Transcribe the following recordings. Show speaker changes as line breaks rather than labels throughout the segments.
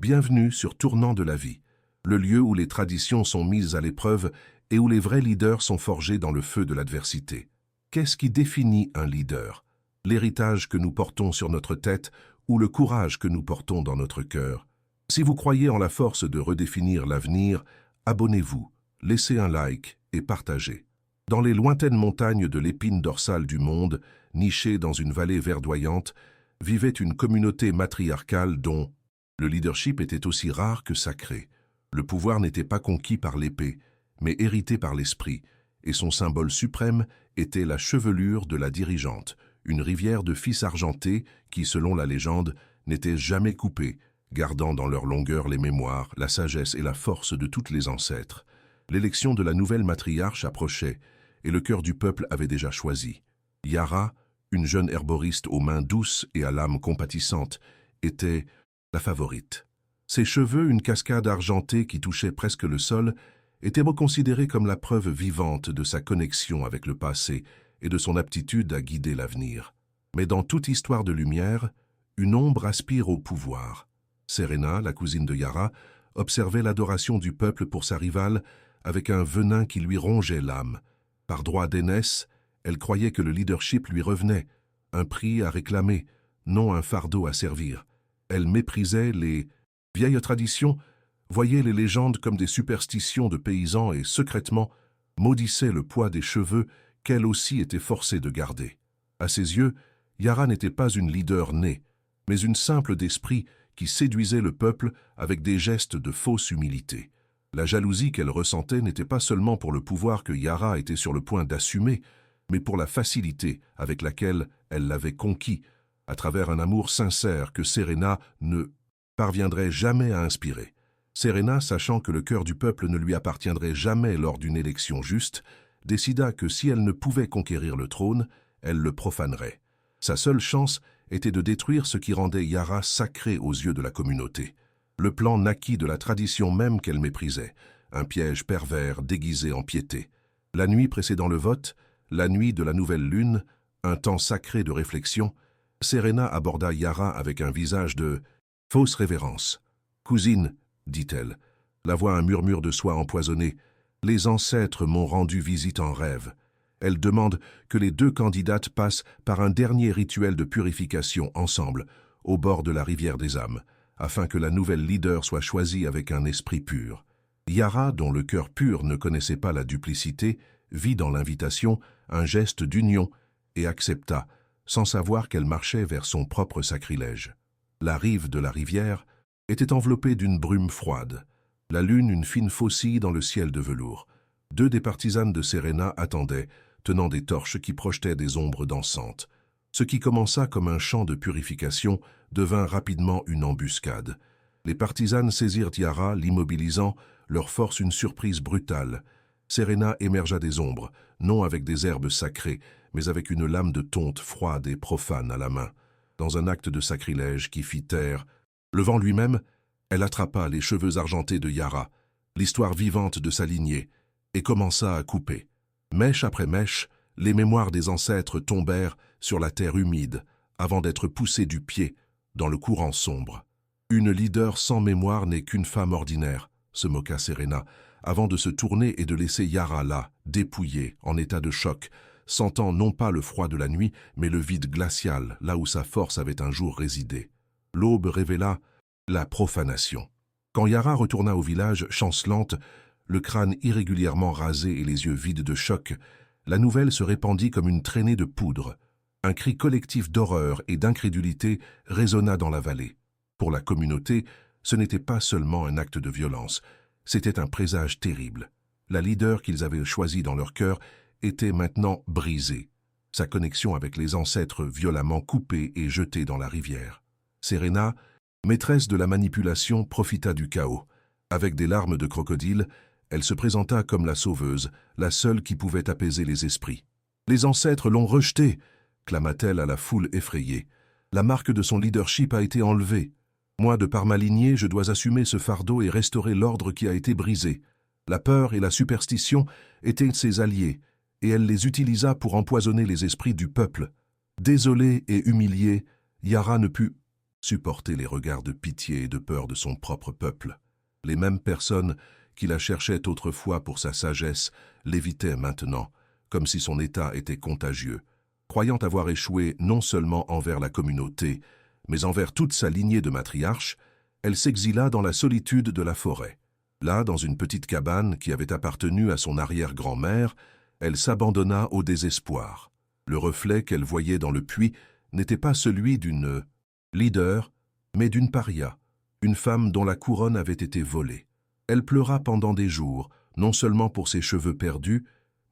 Bienvenue sur Tournant de la vie, le lieu où les traditions sont mises à l'épreuve et où les vrais leaders sont forgés dans le feu de l'adversité. Qu'est-ce qui définit un leader? L'héritage que nous portons sur notre tête ou le courage que nous portons dans notre cœur? Si vous croyez en la force de redéfinir l'avenir, abonnez-vous, laissez un like et partagez. Dans les lointaines montagnes de l'épine dorsale du monde, nichée dans une vallée verdoyante, vivait une communauté matriarcale dont le leadership était aussi rare que sacré. Le pouvoir n'était pas conquis par l'épée, mais hérité par l'esprit, et son symbole suprême était la chevelure de la dirigeante, une rivière de fils argentés qui, selon la légende, n'était jamais coupée, gardant dans leur longueur les mémoires, la sagesse et la force de toutes les ancêtres. L'élection de la nouvelle matriarche approchait, et le cœur du peuple avait déjà choisi. Yara, une jeune herboriste aux mains douces et à l'âme compatissante, était la favorite. Ses cheveux, une cascade argentée qui touchait presque le sol, étaient reconsidérés comme la preuve vivante de sa connexion avec le passé et de son aptitude à guider l'avenir. Mais dans toute histoire de lumière, une ombre aspire au pouvoir. Serena, la cousine de Yara, observait l'adoration du peuple pour sa rivale avec un venin qui lui rongeait l'âme. Par droit d'aînesse, elle croyait que le leadership lui revenait, un prix à réclamer, non un fardeau à servir. Elle méprisait les vieilles traditions, voyait les légendes comme des superstitions de paysans et secrètement maudissait le poids des cheveux qu'elle aussi était forcée de garder. À ses yeux, Yara n'était pas une leader née, mais une simple d'esprit qui séduisait le peuple avec des gestes de fausse humilité. La jalousie qu'elle ressentait n'était pas seulement pour le pouvoir que Yara était sur le point d'assumer, mais pour la facilité avec laquelle elle l'avait conquis, à travers un amour sincère que Serena ne parviendrait jamais à inspirer. Serena, sachant que le cœur du peuple ne lui appartiendrait jamais lors d'une élection juste, décida que si elle ne pouvait conquérir le trône, elle le profanerait. Sa seule chance était de détruire ce qui rendait Yara sacrée aux yeux de la communauté. Le plan naquit de la tradition même qu'elle méprisait, un piège pervers déguisé en piété. La nuit précédant le vote, la nuit de la nouvelle lune, un temps sacré de réflexion, Serena aborda Yara avec un visage de fausse révérence. « Cousine, dit-elle, la voix un murmure de soie empoisonnée, les ancêtres m'ont rendu visite en rêve. Elle demande que les deux candidates passent par un dernier rituel de purification ensemble, au bord de la rivière des âmes, afin que la nouvelle leader soit choisie avec un esprit pur. Yara, dont le cœur pur ne connaissait pas la duplicité, vit dans l'invitation un geste d'union et accepta, sans savoir qu'elle marchait vers son propre sacrilège. La rive de la rivière était enveloppée d'une brume froide, la lune une fine faucille dans le ciel de velours. Deux des partisanes de Serena attendaient, tenant des torches qui projetaient des ombres dansantes. Ce qui commença comme un chant de purification devint rapidement une embuscade. Les partisanes saisirent Yara, l'immobilisant, leur force une surprise brutale. Serena émergea des ombres, non avec des herbes sacrées, mais avec une lame de tonte froide et profane à la main. Dans un acte de sacrilège qui fit taire le vent lui-même, elle attrapa les cheveux argentés de Yara, l'histoire vivante de sa lignée, et commença à couper. Mèche après mèche, les mémoires des ancêtres tombèrent sur la terre humide, avant d'être poussées du pied dans le courant sombre. Une leader sans mémoire n'est qu'une femme ordinaire, se moqua Serena, avant de se tourner et de laisser Yara là, dépouillée, en état de choc, sentant non pas le froid de la nuit, mais le vide glacial, là où sa force avait un jour résidé. L'aube révéla la profanation. Quand Yara retourna au village, chancelante, le crâne irrégulièrement rasé et les yeux vides de choc, la nouvelle se répandit comme une traînée de poudre. Un cri collectif d'horreur et d'incrédulité résonna dans la vallée. Pour la communauté, ce n'était pas seulement un acte de violence, c'était un présage terrible. La leader qu'ils avaient choisie dans leur cœur était maintenant brisée, sa connexion avec les ancêtres violemment coupée et jetée dans la rivière. Serena, maîtresse de la manipulation, profita du chaos. Avec des larmes de crocodile, elle se présenta comme la sauveuse, la seule qui pouvait apaiser les esprits. « Les ancêtres l'ont rejetée !» clama-t-elle à la foule effrayée. « La marque de son leadership a été enlevée. Moi, de par ma lignée, je dois assumer ce fardeau et restaurer l'ordre qui a été brisé. La peur et la superstition étaient ses alliés, et elle les utilisa pour empoisonner les esprits du peuple. Désolée et humiliée, Yara ne put supporter les regards de pitié et de peur de son propre peuple. Les mêmes personnes qui la cherchaient autrefois pour sa sagesse l'évitaient maintenant, comme si son état était contagieux, croyant avoir échoué non seulement envers la communauté, mais envers toute sa lignée de matriarches. Elle s'exila dans la solitude de la forêt. Là, dans une petite cabane qui avait appartenu à son arrière-grand-mère, elle s'abandonna au désespoir. Le reflet qu'elle voyait dans le puits n'était pas celui d'une leader, mais d'une paria, une femme dont la couronne avait été volée. Elle pleura pendant des jours, non seulement pour ses cheveux perdus,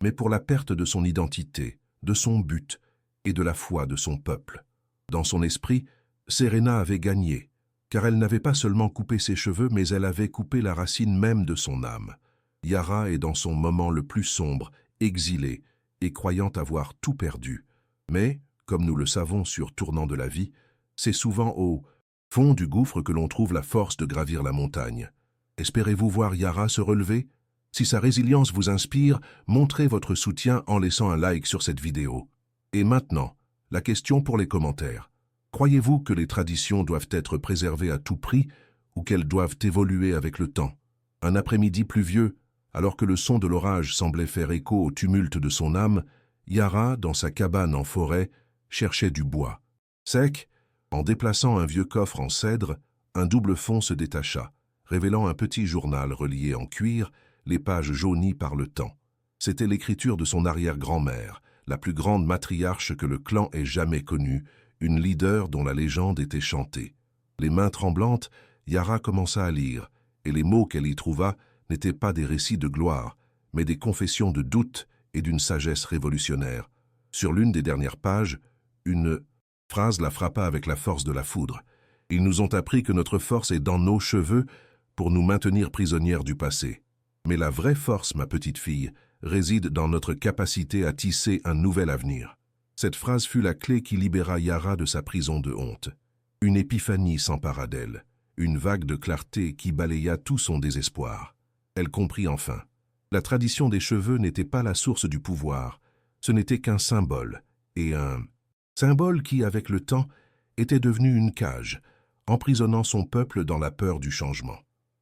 mais pour la perte de son identité, de son but et de la foi de son peuple. Dans son esprit, Serena avait gagné, car elle n'avait pas seulement coupé ses cheveux, mais elle avait coupé la racine même de son âme. Yara est dans son moment le plus sombre, exilée et croyant avoir tout perdu. Mais, comme nous le savons sur Tournant de la vie, c'est souvent au fond du gouffre que l'on trouve la force de gravir la montagne. Espérez-vous voir Yara se relever? Si sa résilience vous inspire, montrez votre soutien en laissant un like sur cette vidéo. Et maintenant, la question pour les commentaires. Croyez-vous que les traditions doivent être préservées à tout prix ou qu'elles doivent évoluer avec le temps? Un après-midi pluvieux, alors que le son de l'orage semblait faire écho au tumulte de son âme, Yara, dans sa cabane en forêt, cherchait du bois. Sec, en déplaçant un vieux coffre en cèdre, un double fond se détacha, révélant un petit journal relié en cuir, les pages jaunies par le temps. C'était l'écriture de son arrière-grand-mère, la plus grande matriarche que le clan ait jamais connue, une leader dont la légende était chantée. Les mains tremblantes, Yara commença à lire, et les mots qu'elle y trouva n'étaient pas des récits de gloire, mais des confessions de doute et d'une sagesse révolutionnaire. Sur l'une des dernières pages, une phrase la frappa avec la force de la foudre. « Ils nous ont appris que notre force est dans nos cheveux pour nous maintenir prisonnières du passé. Mais la vraie force, ma petite fille, réside dans notre capacité à tisser un nouvel avenir. » Cette phrase fut la clé qui libéra Yara de sa prison de honte. Une épiphanie s'empara d'elle, une vague de clarté qui balaya tout son désespoir. Elle comprit enfin. La tradition des cheveux n'était pas la source du pouvoir, ce n'était qu'un symbole, et un symbole qui, avec le temps, était devenu une cage, emprisonnant son peuple dans la peur du changement.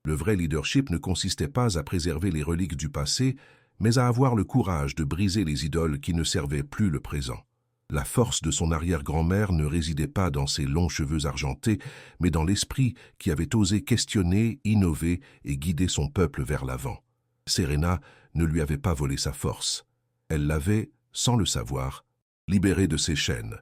Le vrai leadership ne consistait pas à préserver les reliques du passé, mais à avoir le courage de briser les idoles qui ne servaient plus le présent. La force de son arrière-grand-mère ne résidait pas dans ses longs cheveux argentés, mais dans l'esprit qui avait osé questionner, innover et guider son peuple vers l'avant. Serena ne lui avait pas volé sa force. Elle l'avait, sans le savoir, libéré de ses chaînes.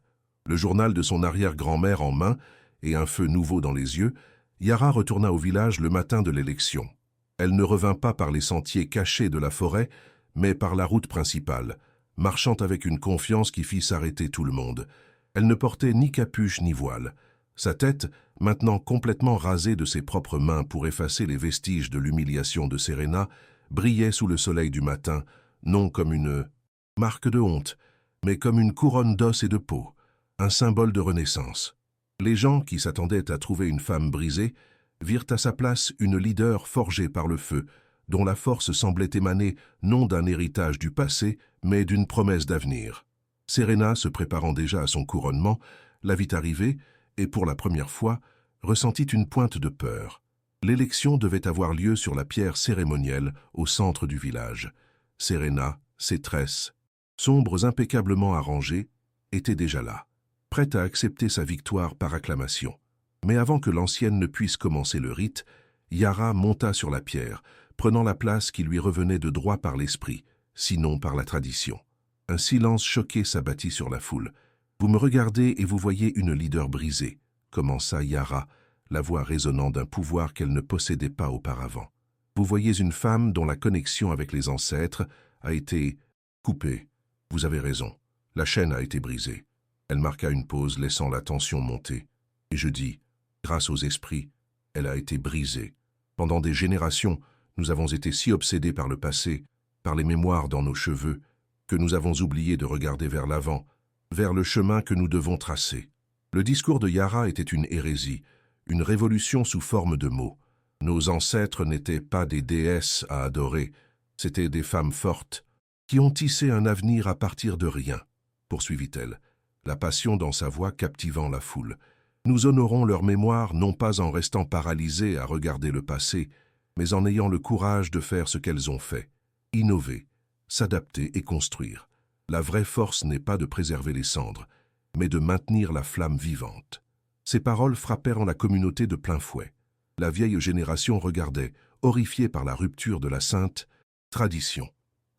Le journal de son arrière-grand-mère en main et un feu nouveau dans les yeux, Yara retourna au village le matin de l'élection. Elle ne revint pas par les sentiers cachés de la forêt, mais par la route principale, marchant avec une confiance qui fit s'arrêter tout le monde. Elle ne portait ni capuche ni voile. Sa tête, maintenant complètement rasée de ses propres mains pour effacer les vestiges de l'humiliation de Serena, brillait sous le soleil du matin, non comme une marque de honte, mais comme une couronne d'os et de peau, un symbole de renaissance. Les gens qui s'attendaient à trouver une femme brisée virent à sa place une leader forgée par le feu, dont la force semblait émaner non d'un héritage du passé, mais d'une promesse d'avenir. Serena, se préparant déjà à son couronnement, la vit arriver et, pour la première fois, ressentit une pointe de peur. L'élection devait avoir lieu sur la pierre cérémonielle au centre du village. Serena, ses tresses, sombres impeccablement arrangées, étaient déjà là, prête à accepter sa victoire par acclamation. Mais avant que l'ancienne ne puisse commencer le rite, Yara monta sur la pierre, prenant la place qui lui revenait de droit par l'esprit, sinon par la tradition. Un silence choqué s'abattit sur la foule. « Vous me regardez et vous voyez une leader brisée », commença Yara, la voix résonnant d'un pouvoir qu'elle ne possédait pas auparavant. « Vous voyez une femme dont la connexion avec les ancêtres a été coupée. Vous avez raison, la chaîne a été brisée. » Elle marqua une pause, laissant la tension monter. Et je dis, grâce aux esprits, elle a été brisée. Pendant des générations, nous avons été si obsédés par le passé, par les mémoires dans nos cheveux, que nous avons oublié de regarder vers l'avant, vers le chemin que nous devons tracer. Le discours de Yara était une hérésie, une révolution sous forme de mots. Nos ancêtres n'étaient pas des déesses à adorer, c'étaient des femmes fortes, qui ont tissé un avenir à partir de rien, poursuivit-elle, la passion dans sa voix captivant la foule. Nous honorons leur mémoire non pas en restant paralysés à regarder le passé, mais en ayant le courage de faire ce qu'elles ont fait, innover, s'adapter et construire. La vraie force n'est pas de préserver les cendres, mais de maintenir la flamme vivante. Ces paroles frappèrent la communauté de plein fouet. La vieille génération regardait, horrifiée par la rupture de la sainte tradition.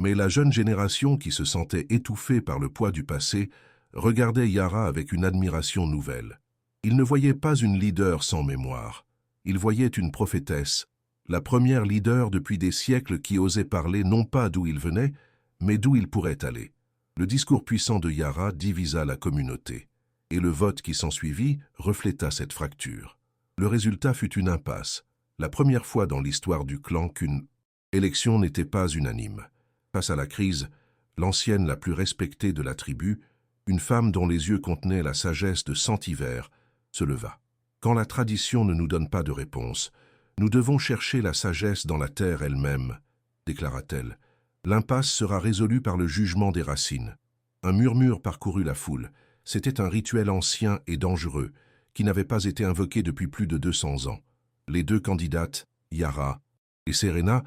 Mais la jeune génération, qui se sentait étouffée par le poids du passé, regardait Yara avec une admiration nouvelle. Il ne voyait pas une leader sans mémoire. Il voyait une prophétesse, la première leader depuis des siècles qui osait parler non pas d'où il venait, mais d'où il pourrait aller. Le discours puissant de Yara divisa la communauté, et le vote qui s'ensuivit refléta cette fracture. Le résultat fut une impasse, la première fois dans l'histoire du clan qu'une élection n'était pas unanime. Face à la crise, l'ancienne la plus respectée de la tribu, une femme dont les yeux contenaient la sagesse de 100 hivers, se leva. Quand la tradition ne nous donne pas de réponse, nous devons chercher la sagesse dans la terre elle-même, déclara-t-elle. L'impasse sera résolue par le jugement des racines. Un murmure parcourut la foule. C'était un rituel ancien et dangereux, qui n'avait pas été invoqué depuis plus de 200 ans. Les deux candidates, Yara et Serena,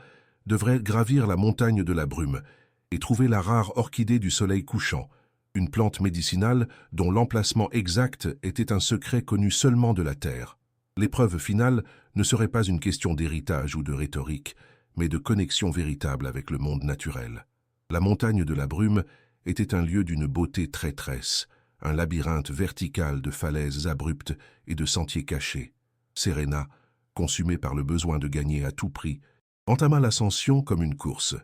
devraient gravir la montagne de la brume et trouver la rare orchidée du soleil couchant, une plante médicinale dont l'emplacement exact était un secret connu seulement de la terre. L'épreuve finale ne serait pas une question d'héritage ou de rhétorique, mais de connexion véritable avec le monde naturel. La montagne de la brume était un lieu d'une beauté traîtresse, un labyrinthe vertical de falaises abruptes et de sentiers cachés. Serena, consumée par le besoin de gagner à tout prix, entama l'ascension comme une course.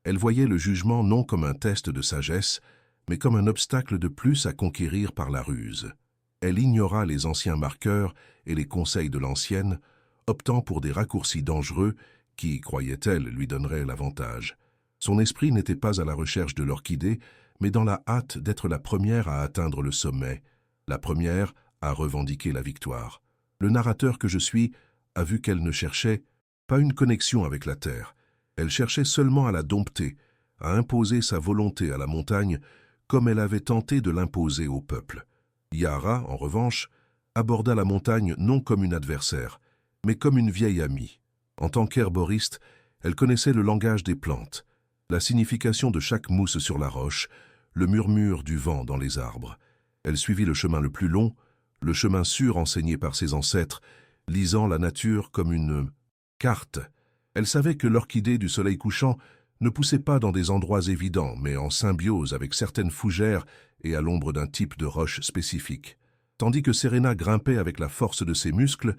Elle voyait le jugement non comme un test de sagesse, mais comme un obstacle de plus à conquérir par la ruse. Elle ignora les anciens marqueurs et les conseils de l'ancienne, optant pour des raccourcis dangereux qui, croyait-elle, lui donneraient l'avantage. Son esprit n'était pas à la recherche de l'orchidée, mais dans la hâte d'être la première à atteindre le sommet, la première à revendiquer la victoire. Le narrateur que je suis a vu qu'elle ne cherchait pas une connexion avec la terre. Elle cherchait seulement à la dompter, à imposer sa volonté à la montagne, comme elle avait tenté de l'imposer au peuple. Yara, en revanche, aborda la montagne non comme une adversaire, mais comme une vieille amie. En tant qu'herboriste, elle connaissait le langage des plantes, la signification de chaque mousse sur la roche, le murmure du vent dans les arbres. Elle suivit le chemin le plus long, le chemin sûr enseigné par ses ancêtres, lisant la nature comme une carte. Elle savait que l'orchidée du soleil couchant ne poussait pas dans des endroits évidents, mais en symbiose avec certaines fougères et à l'ombre d'un type de roche spécifique. Tandis que Serena grimpait avec la force de ses muscles,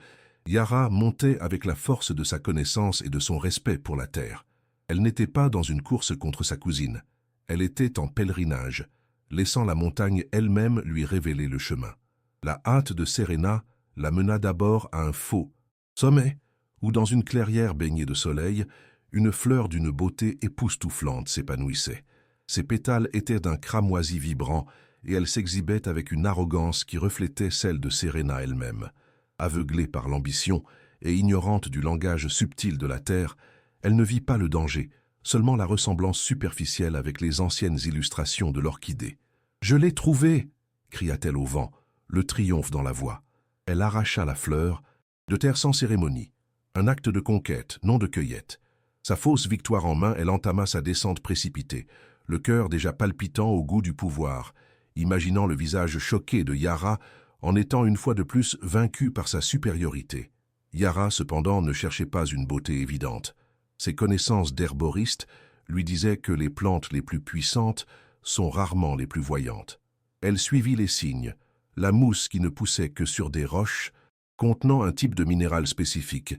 Yara montait avec la force de sa connaissance et de son respect pour la terre. Elle n'était pas dans une course contre sa cousine. Elle était en pèlerinage, laissant la montagne elle-même lui révéler le chemin. La hâte de Serena la mena d'abord à un faux sommet, où dans une clairière baignée de soleil, une fleur d'une beauté époustouflante s'épanouissait. Ses pétales étaient d'un cramoisi vibrant, et elle s'exhibait avec une arrogance qui reflétait celle de Serena elle-même. Aveuglée par l'ambition et ignorante du langage subtil de la terre, elle ne vit pas le danger, seulement la ressemblance superficielle avec les anciennes illustrations de l'orchidée. « Je l'ai trouvée !» cria-t-elle au vent, le triomphe dans la voix. Elle arracha la fleur, de terre sans cérémonie, un acte de conquête, non de cueillette. Sa fausse victoire en main, elle entama sa descente précipitée, le cœur déjà palpitant au goût du pouvoir, imaginant le visage choqué de Yara en étant une fois de plus vaincue par sa supériorité. Yara, cependant, ne cherchait pas une beauté évidente. Ses connaissances d'herboriste lui disaient que les plantes les plus puissantes sont rarement les plus voyantes. Elle suivit les signes, la mousse qui ne poussait que sur des roches, contenant un type de minéral spécifique,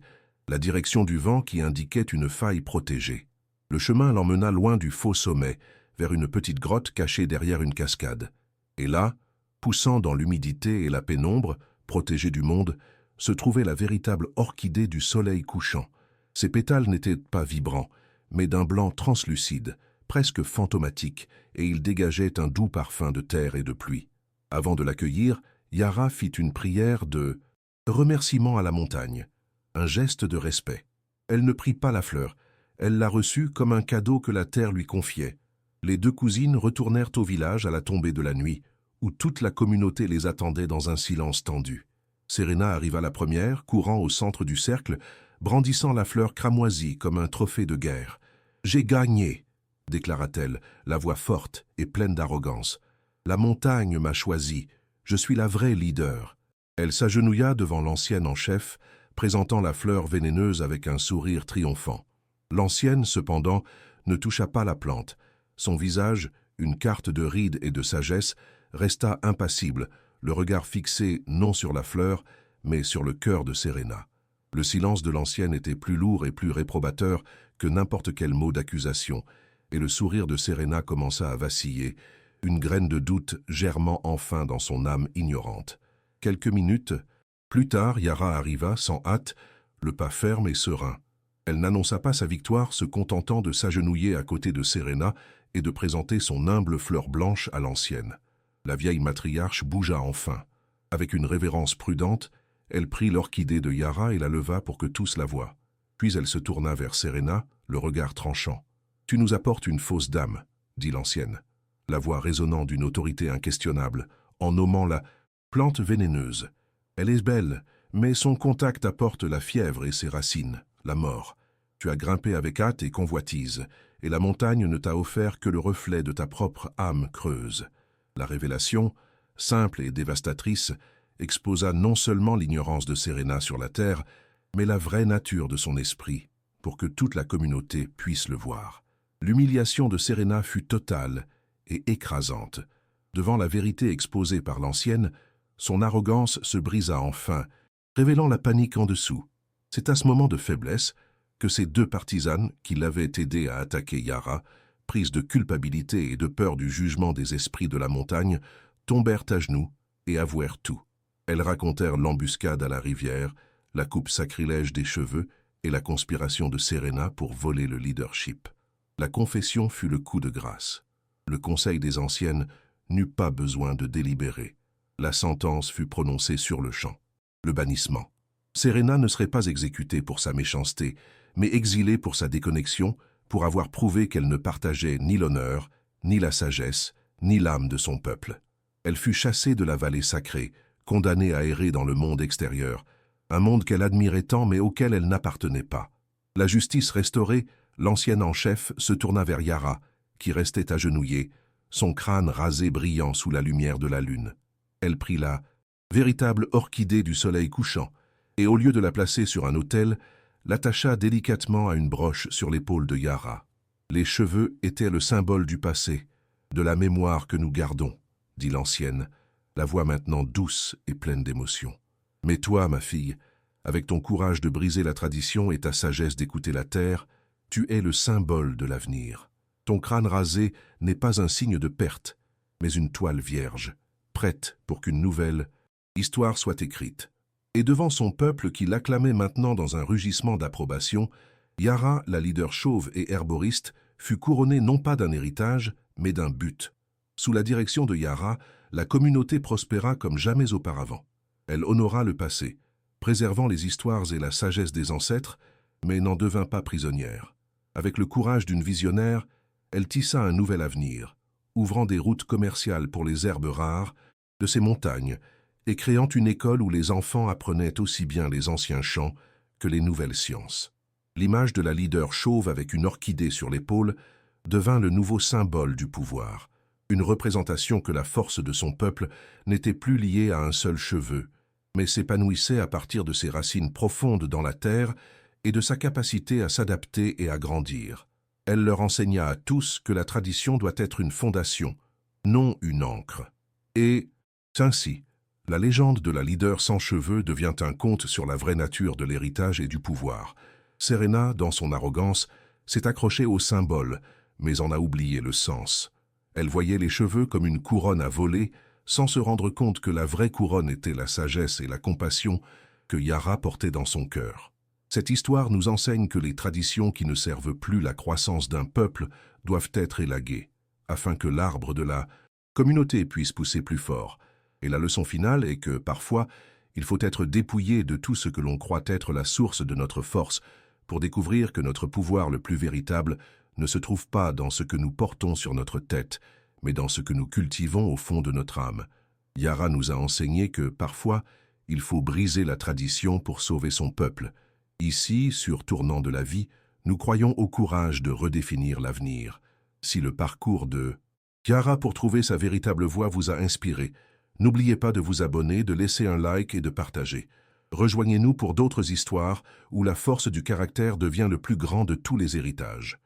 la direction du vent qui indiquait une faille protégée. Le chemin l'emmena loin du faux sommet, vers une petite grotte cachée derrière une cascade. Et là, poussant dans l'humidité et la pénombre, protégée du monde, se trouvait la véritable orchidée du soleil couchant. Ses pétales n'étaient pas vibrants, mais d'un blanc translucide, presque fantomatique, et ils dégageaient un doux parfum de terre et de pluie. Avant de l'accueillir, Yara fit une prière de remerciement à la montagne, un geste de respect. Elle ne prit pas la fleur, elle la reçut comme un cadeau que la terre lui confiait. Les deux cousines retournèrent au village à la tombée de la nuit, où toute la communauté les attendait dans un silence tendu. Serena arriva la première, courant au centre du cercle, brandissant la fleur cramoisie comme un trophée de guerre. « J'ai gagné !» déclara-t-elle, la voix forte et pleine d'arrogance. « La montagne m'a choisi. Je suis la vraie leader. » Elle s'agenouilla devant l'ancienne en chef, présentant la fleur vénéneuse avec un sourire triomphant. L'ancienne, cependant, ne toucha pas la plante. Son visage, une carte de rides et de sagesse, resta impassible, le regard fixé non sur la fleur, mais sur le cœur de Serena. Le silence de l'ancienne était plus lourd et plus réprobateur que n'importe quel mot d'accusation, et le sourire de Serena commença à vaciller, une graine de doute germant enfin dans son âme ignorante. Quelques minutes plus tard, Yara arriva sans hâte, le pas ferme et serein. Elle n'annonça pas sa victoire, se contentant de s'agenouiller à côté de Serena et de présenter son humble fleur blanche à l'ancienne. La vieille matriarche bougea enfin. Avec une révérence prudente, elle prit l'orchidée de Yara et la leva pour que tous la voient. Puis elle se tourna vers Serena, le regard tranchant. « Tu nous apportes une fausse dame, » dit l'ancienne, la voix résonnant d'une autorité inquestionnable, en nommant la plante vénéneuse. « Elle est belle, mais son contact apporte la fièvre et ses racines, la mort. Tu as grimpé avec hâte et convoitise, et la montagne ne t'a offert que le reflet de ta propre âme creuse. » La révélation, simple et dévastatrice, exposa non seulement l'ignorance de Serena sur la terre, mais la vraie nature de son esprit, pour que toute la communauté puisse le voir. L'humiliation de Serena fut totale et écrasante. Devant la vérité exposée par l'ancienne, son arrogance se brisa enfin, révélant la panique en dessous. C'est à ce moment de faiblesse que ces deux partisanes qui l'avaient aidé à attaquer Yara, prises de culpabilité et de peur du jugement des esprits de la montagne, tombèrent à genoux et avouèrent tout. Elles racontèrent l'embuscade à la rivière, la coupe sacrilège des cheveux et la conspiration de Serena pour voler le leadership. La confession fut le coup de grâce. Le conseil des anciennes n'eut pas besoin de délibérer. La sentence fut prononcée sur le champ. Le bannissement. Serena ne serait pas exécutée pour sa méchanceté, mais exilée pour sa déconnexion, pour avoir prouvé qu'elle ne partageait ni l'honneur, ni la sagesse, ni l'âme de son peuple. Elle fut chassée de la vallée sacrée, condamnée à errer dans le monde extérieur, un monde qu'elle admirait tant mais auquel elle n'appartenait pas. La justice restaurée, l'ancienne en chef se tourna vers Yara, qui restait agenouillée, son crâne rasé brillant sous la lumière de la lune. Elle prit la véritable orchidée du soleil couchant, et au lieu de la placer sur un autel, l'attacha délicatement à une broche sur l'épaule de Yara. Les cheveux étaient le symbole du passé, de la mémoire que nous gardons, dit l'ancienne, la voix maintenant douce et pleine d'émotion. Mais toi, ma fille, avec ton courage de briser la tradition et ta sagesse d'écouter la terre, tu es le symbole de l'avenir. Ton crâne rasé n'est pas un signe de perte, mais une toile vierge, prête pour qu'une nouvelle histoire soit écrite. Et devant son peuple qui l'acclamait maintenant dans un rugissement d'approbation, Yara, la leader chauve et herboriste, fut couronnée non pas d'un héritage, mais d'un but. Sous la direction de Yara, la communauté prospéra comme jamais auparavant. Elle honora le passé, préservant les histoires et la sagesse des ancêtres, mais n'en devint pas prisonnière. Avec le courage d'une visionnaire, elle tissa un nouvel avenir, ouvrant des routes commerciales pour les herbes rares de ces montagnes et créant une école où les enfants apprenaient aussi bien les anciens chants que les nouvelles sciences. L'image de la leader chauve avec une orchidée sur l'épaule devint le nouveau symbole du pouvoir, une représentation que la force de son peuple n'était plus liée à un seul cheveu, mais s'épanouissait à partir de ses racines profondes dans la terre et de sa capacité à s'adapter et à grandir. Elle leur enseigna à tous que la tradition doit être une fondation, non une ancre. Et ainsi, la légende de la leader sans cheveux devient un conte sur la vraie nature de l'héritage et du pouvoir. Serena, dans son arrogance, s'est accrochée au symbole, mais en a oublié le sens. Elle voyait les cheveux comme une couronne à voler, sans se rendre compte que la vraie couronne était la sagesse et la compassion que Yara portait dans son cœur. Cette histoire nous enseigne que les traditions qui ne servent plus la croissance d'un peuple doivent être élaguées, afin que l'arbre de la communauté puisse pousser plus fort. Et la leçon finale est que, parfois, il faut être dépouillé de tout ce que l'on croit être la source de notre force pour découvrir que notre pouvoir le plus véritable ne se trouve pas dans ce que nous portons sur notre tête, mais dans ce que nous cultivons au fond de notre âme. Yara nous a enseigné que, parfois, Il faut briser la tradition pour sauver son peuple. Ici, sur Tournant de la vie, nous croyons au courage de redéfinir l'avenir. Si le parcours de Chiara pour trouver sa véritable voie vous a inspiré, n'oubliez pas de vous abonner, de laisser un like et de partager. Rejoignez-nous pour d'autres histoires où la force du caractère devient le plus grand de tous les héritages.